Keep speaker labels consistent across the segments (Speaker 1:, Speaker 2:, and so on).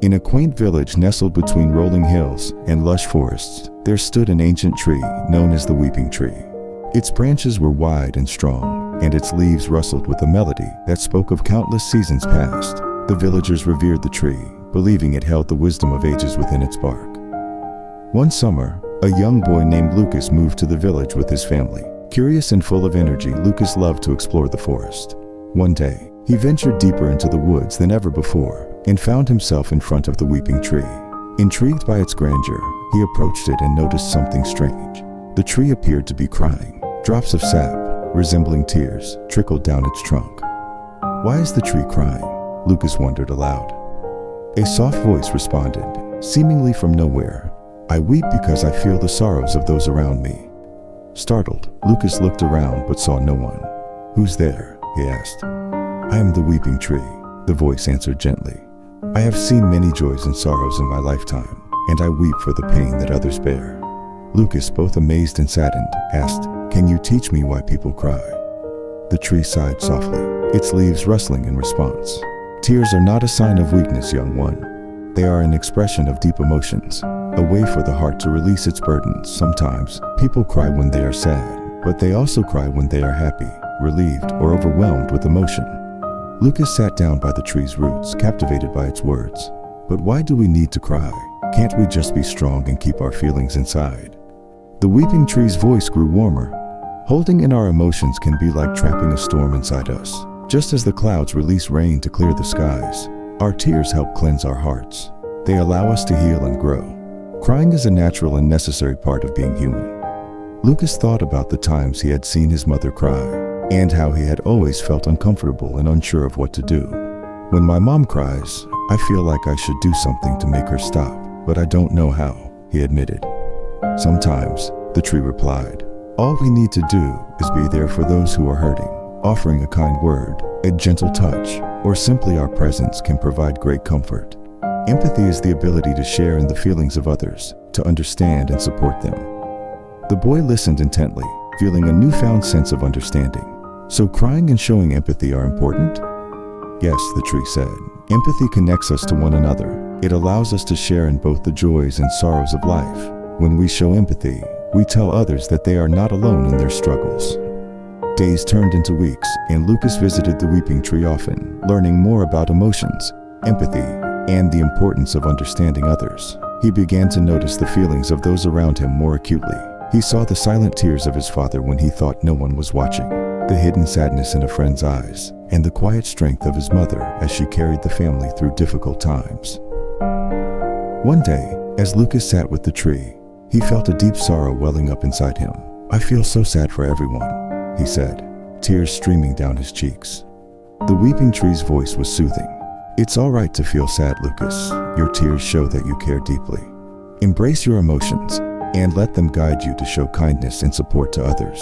Speaker 1: In a quaint village nestled between rolling hills and lush forests, there stood an ancient tree known as the weeping tree. Its branches were wide and strong, and its leaves rustled with a melody that spoke of countless seasons past. The villagers revered the tree, believing it held the wisdom of ages within its bark. One summer, a young boy named Lucas moved to the village with his family. Curious and full of energy, Lucas loved to explore the forest. One day, he ventured deeper into the woods than ever before and found himself in front of the weeping tree. Intrigued by its grandeur, he approached it and noticed something strange. The tree appeared to be crying. Drops of sap, resembling tears, trickled down its trunk. "Why is the tree crying?" Lucas wondered aloud. A soft voice responded, seemingly from nowhere. "I weep because I feel the sorrows of those around me." Startled, Lucas looked around but saw no one. "Who's there?" he asked. "I am the weeping tree," the voice answered gently. "I have seen many joys and sorrows in my lifetime, and I weep for the pain that others bear." Lucas, both amazed and saddened, asked, "Can you teach me why people cry?" The tree sighed softly, its leaves rustling in response. "Tears are not a sign of weakness, young one. They are an expression of deep emotions, a way for the heart to release its burdens. Sometimes, people cry when they are sad, but they also cry when they are happy, relieved, or overwhelmed with emotion." Lucas sat down by the tree's roots, captivated by its words. "But why do we need to cry? Can't we just be strong and keep our feelings inside?" The weeping tree's voice grew warmer. "Holding in our emotions can be like trapping a storm inside us. Just as the clouds release rain to clear the skies, our tears help cleanse our hearts. They allow us to heal and grow. Crying is a natural and necessary part of being human." Lucas thought about the times he had seen his mother cry, and how he had always felt uncomfortable and unsure of what to do. "When my mom cries, I feel like I should do something to make her stop, but I don't know how," he admitted. "Sometimes," the tree replied, "all we need to do is be there for those who are hurting. Offering a kind word, a gentle touch, or simply our presence can provide great comfort." Empathy is the ability to share in the feelings of others, to understand and support them. The boy listened intently, feeling a newfound sense of understanding. "So crying and showing empathy are important?" "Yes," the tree said. "Empathy connects us to one another. It allows us to share in both the joys and sorrows of life. When we show empathy, we tell others that they are not alone in their struggles." Days turned into weeks, and Lucas visited the weeping tree often, learning more about emotions, empathy, and the importance of understanding others. He began to notice the feelings of those around him more acutely. He saw the silent tears of his father when he thought no one was watching, the hidden sadness in a friend's eyes, and the quiet strength of his mother as she carried the family through difficult times. One day, as Lucas sat with the tree, he felt a deep sorrow welling up inside him. "I feel so sad for everyone," he said, tears streaming down his cheeks. The weeping tree's voice was soothing. "It's all right to feel sad, Lucas. Your tears show that you care deeply. Embrace your emotions and let them guide you to show kindness and support to others."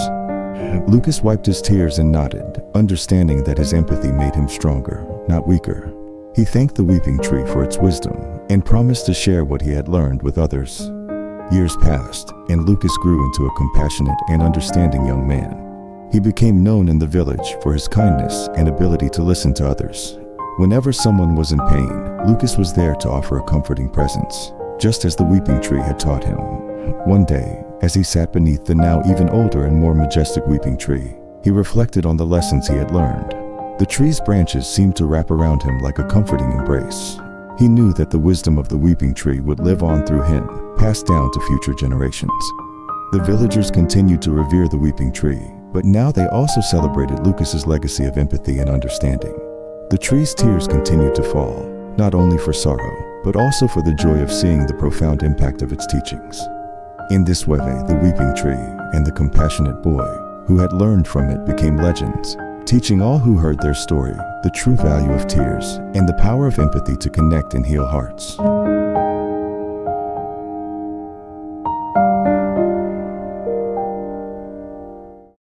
Speaker 1: Lucas wiped his tears and nodded, understanding that his empathy made him stronger, not weaker. He thanked the weeping tree for its wisdom and promised to share what he had learned with others. Years passed, and Lucas grew into a compassionate and understanding young man. He became known in the village for his kindness and ability to listen to others. Whenever someone was in pain, Lucas was there to offer a comforting presence, just as the weeping tree had taught him. One day, as he sat beneath the now even older and more majestic weeping tree, he reflected on the lessons he had learned. The tree's branches seemed to wrap around him like a comforting embrace. He knew that the wisdom of the weeping tree would live on through him, passed down to future generations. The villagers continued to revere the weeping tree, but now they also celebrated Lucas's legacy of empathy and understanding. The tree's tears continued to fall, not only for sorrow, but also for the joy of seeing the profound impact of its teachings. In this way, the weeping tree and the compassionate boy who had learned from it became legends, teaching all who heard their story the true value of tears and the power of empathy to connect and heal hearts.